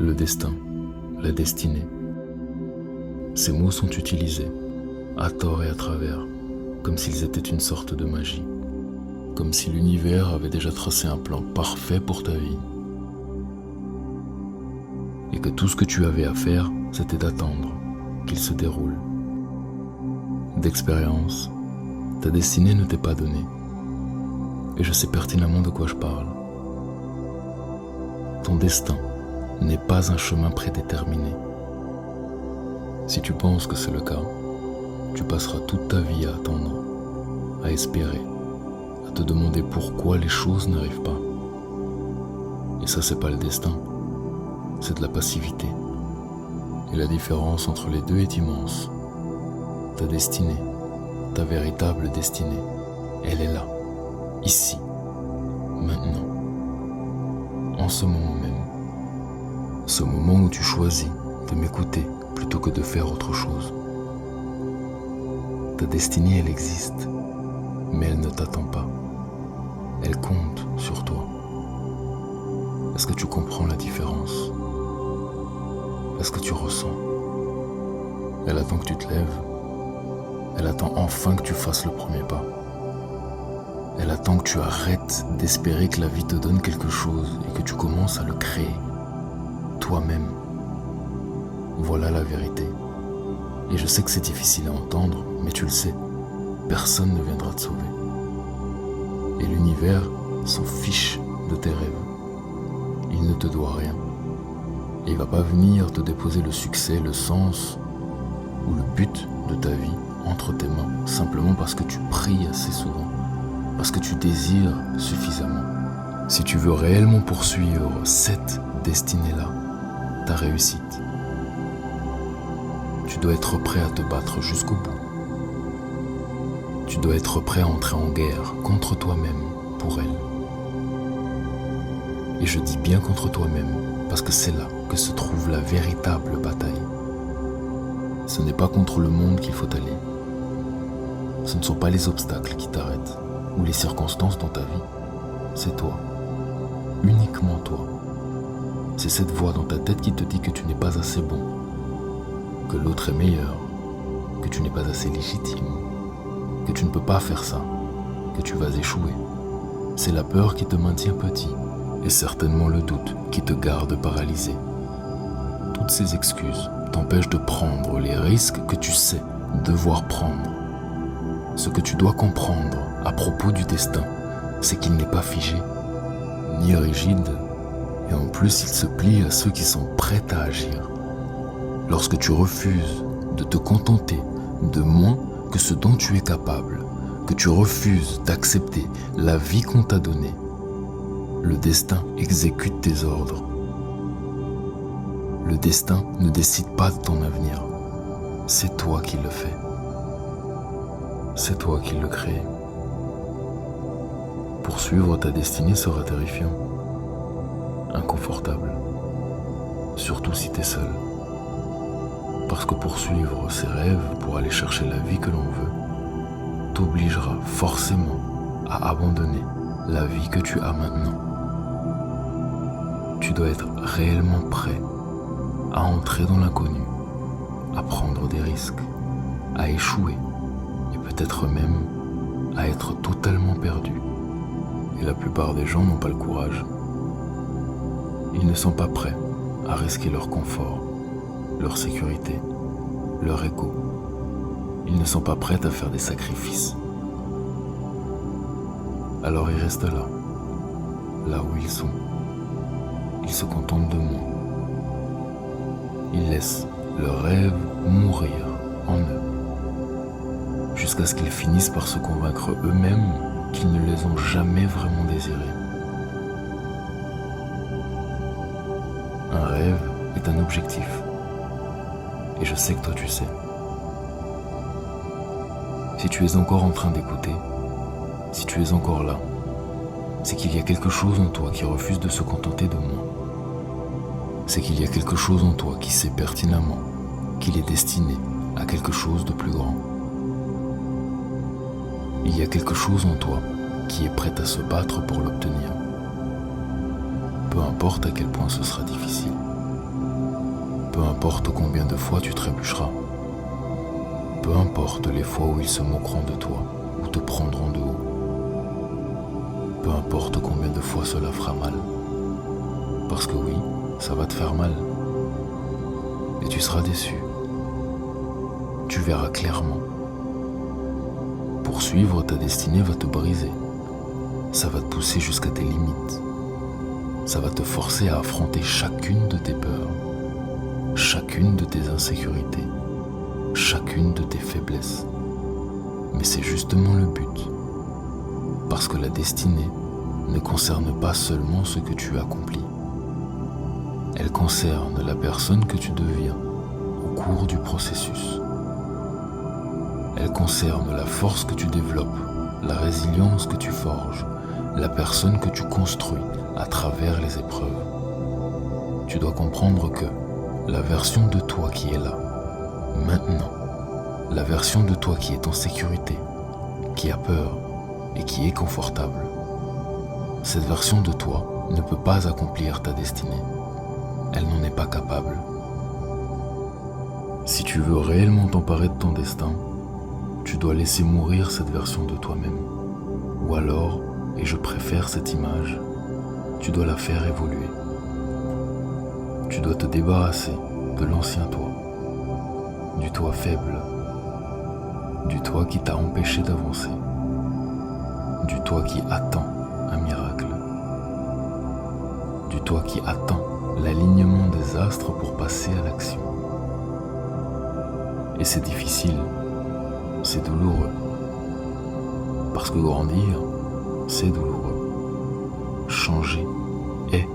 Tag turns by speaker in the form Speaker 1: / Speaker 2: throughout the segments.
Speaker 1: Le destin, la destinée. Ces mots sont utilisés, à tort et à travers, comme s'ils étaient une sorte de magie, comme si l'univers avait déjà tracé un plan parfait pour ta vie, et que tout ce que tu avais à faire, c'était d'attendre qu'il se déroule. D'expérience, ta destinée ne t'est pas donnée, et je sais pertinemment de quoi je parle. Ton destin n'est pas un chemin prédéterminé. Si tu penses que c'est le cas, tu passeras toute ta vie à attendre, à espérer, à te demander pourquoi les choses n'arrivent pas. Et ça, c'est pas le destin, c'est de la passivité. Et la différence entre les deux est immense. Ta destinée, ta véritable destinée, elle est là, ici, maintenant, en ce moment même. Ce moment où tu choisis de m'écouter plutôt que de faire autre chose. Ta destinée, elle existe, mais elle ne t'attend pas. Elle compte sur toi. Est-ce que tu comprends la différence? Est-ce que tu ressens? Elle attend que tu te lèves. Elle attend enfin que tu fasses le premier pas. Elle attend que tu arrêtes d'espérer que la vie te donne quelque chose et que tu commences à le créer toi-même. Voilà la vérité. Et je sais que c'est difficile à entendre, mais tu le sais, personne ne viendra te sauver. Et l'univers s'en fiche de tes rêves. Il ne te doit rien. Et il va pas venir te déposer le succès, le sens ou le but de ta vie entre tes mains, simplement parce que tu pries assez souvent, parce que tu désires suffisamment. Si tu veux réellement poursuivre cette destinée-là, ta réussite, tu dois être prêt à te battre jusqu'au bout. Tu dois être prêt à entrer en guerre contre toi-même pour elle. Et je dis bien contre toi-même, parce que c'est là que se trouve la véritable bataille. Ce n'est pas contre le monde qu'il faut aller. Ce ne sont pas les obstacles qui t'arrêtent, ou les circonstances dans ta vie. C'est toi. Uniquement toi. C'est cette voix dans ta tête qui te dit que tu n'es pas assez bon, que l'autre est meilleur, que tu n'es pas assez légitime, que tu ne peux pas faire ça, que tu vas échouer. C'est la peur qui te maintient petit, et certainement le doute qui te garde paralysé. Toutes ces excuses t'empêchent de prendre les risques que tu sais devoir prendre. Ce que tu dois comprendre à propos du destin, c'est qu'il n'est pas figé, ni rigide, et en plus il se plie à ceux qui sont prêts à agir. Lorsque tu refuses de te contenter de moins que ce dont tu es capable, que tu refuses d'accepter la vie qu'on t'a donnée, le destin exécute tes ordres. Le destin ne décide pas de ton avenir. C'est toi qui le fais. C'est toi qui le crée. Poursuivre ta destinée sera terrifiant, inconfortable, surtout si t'es seul. Parce que poursuivre ses rêves pour aller chercher la vie que l'on veut t'obligera forcément à abandonner la vie que tu as maintenant. Tu dois être réellement prêt à entrer dans l'inconnu, à prendre des risques, à échouer et peut-être même à être totalement perdu. Et la plupart des gens n'ont pas le courage. Ils ne sont pas prêts à risquer leur confort, leur sécurité, leur ego. Ils ne sont pas prêts à faire des sacrifices. Alors ils restent là, là où ils sont. Ils se contentent de moi. Ils laissent leurs rêves mourir en eux, jusqu'à ce qu'ils finissent par se convaincre eux-mêmes qu'ils ne les ont jamais vraiment désirés. Un rêve est un objectif, et je sais que toi tu sais. Si tu es encore en train d'écouter, si tu es encore là, c'est qu'il y a quelque chose en toi qui refuse de se contenter de moi. C'est qu'il y a quelque chose en toi qui sait pertinemment qu'il est destiné à quelque chose de plus grand. Il y a quelque chose en toi qui est prêt à se battre pour l'obtenir. Peu importe à quel point ce sera difficile. Peu importe combien de fois tu trébucheras. Peu importe les fois où ils se moqueront de toi ou te prendront de haut. Peu importe combien de fois cela fera mal. Parce que oui, ça va te faire mal. Et tu seras déçu. Tu verras clairement. Poursuivre ta destinée va te briser. Ça va te pousser jusqu'à tes limites. Ça va te forcer à affronter chacune de tes peurs, chacune de tes insécurités, chacune de tes faiblesses. Mais c'est justement le but. Parce que la destinée ne concerne pas seulement ce que tu accomplis. Elle concerne la personne que tu deviens au cours du processus. Elle concerne la force que tu développes, la résilience que tu forges, la personne que tu construis à travers les épreuves. Tu dois comprendre que la version de toi qui est là, maintenant, la version de toi qui est en sécurité, qui a peur et qui est confortable, cette version de toi ne peut pas accomplir ta destinée. Elle n'en est pas capable. Si tu veux réellement t'emparer de ton destin, tu dois laisser mourir cette version de toi-même. Ou alors, et je préfère cette image, tu dois la faire évoluer. Tu dois te débarrasser de l'ancien toi, du toi faible, du toi qui t'a empêché d'avancer, du toi qui attend un miracle, du toi qui attend l'alignement des astres pour passer à l'action. Et c'est difficile, c'est douloureux, parce que grandir, c'est douloureux. Changer est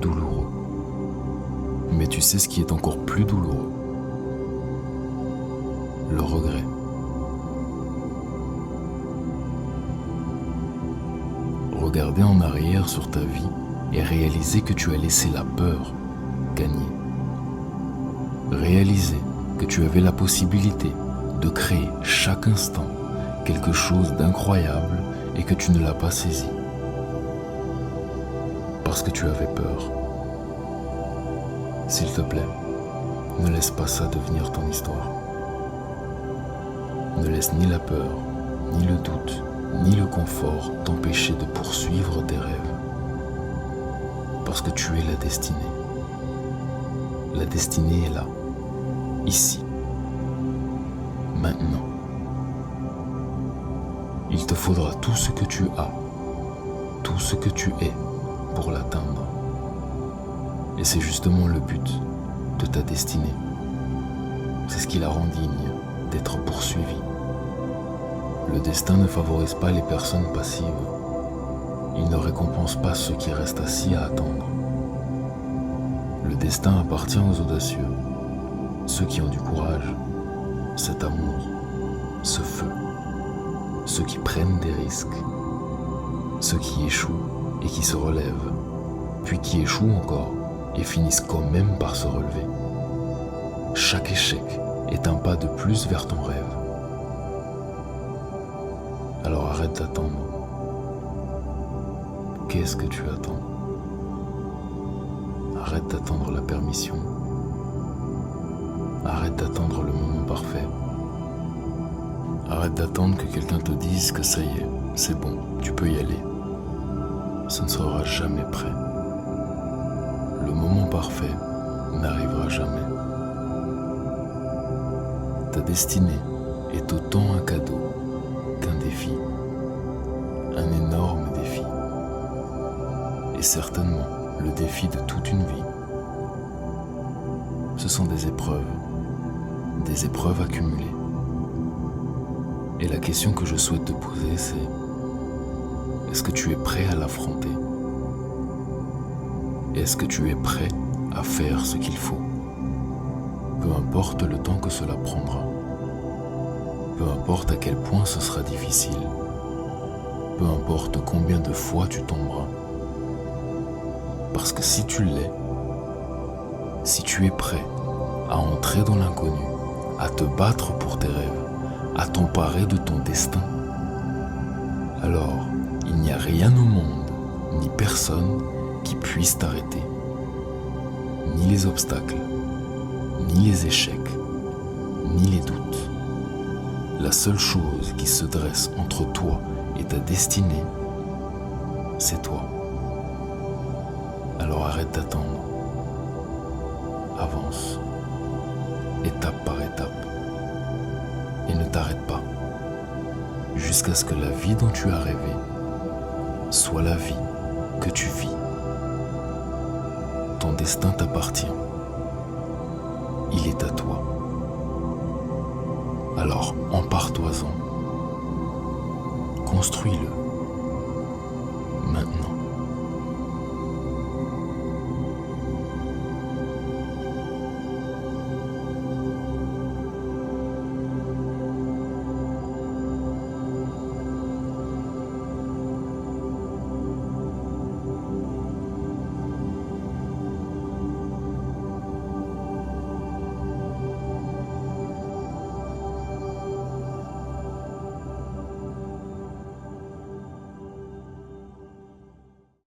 Speaker 1: douloureux. Mais tu sais ce qui est encore plus douloureux? Le regret. Regarder en arrière sur ta vie et réaliser que tu as laissé la peur gagner. Réaliser que tu avais la possibilité de créer chaque instant quelque chose d'incroyable et que tu ne l'as pas saisi. Parce que tu avais peur. S'il te plaît, ne laisse pas ça devenir ton histoire. Ne laisse ni la peur, ni le doute, ni le confort t'empêcher de poursuivre tes rêves. Parce que tu es la destinée. La destinée est là, ici, maintenant. Il te faudra tout ce que tu as, tout ce que tu es pour l'atteindre. Et c'est justement le but de ta destinée. C'est ce qui la rend digne d'être poursuivie. Le destin ne favorise pas les personnes passives. Il ne récompense pas ceux qui restent assis à attendre. Le destin appartient aux audacieux, ceux qui ont du courage, cet amour, ce feu, ceux qui prennent des risques, ceux qui échouent et qui se relèvent, puis qui échouent encore et finissent quand même par se relever. Chaque échec est un pas de plus vers ton rêve. Alors arrête d'attendre. Qu'est-ce que tu attends? Arrête d'attendre la permission. Arrête d'attendre le moment parfait. Arrête d'attendre que quelqu'un te dise que ça y est, c'est bon, tu peux y aller. Ce ne sera jamais prêt. Le moment parfait n'arrivera jamais. Ta destinée est autant un cadeau qu'un défi, un énorme défi, et certainement le défi de toute une vie. Ce sont des épreuves accumulées. Et la question que je souhaite te poser, c'est: est-ce que tu es prêt à l'affronter? Est-ce que tu es prêt à faire ce qu'il faut? Peu importe le temps que cela prendra. Peu importe à quel point ce sera difficile. Peu importe combien de fois tu tomberas. Parce que si tu l'es, si tu es prêt à entrer dans l'inconnu, à te battre pour tes rêves, à t'emparer de ton destin, alors il n'y a rien au monde, ni personne qui puisse t'arrêter. Ni les obstacles, ni les échecs, ni les doutes. La seule chose qui se dresse entre toi et ta destinée, c'est toi. Alors arrête d'attendre. Avance, étape par étape. Et ne t'arrête pas, jusqu'à ce que la vie dont tu as rêvé soit la vie que tu vis. Ton destin t'appartient. Il est à toi. Alors empare-toi-en. Construis-le maintenant.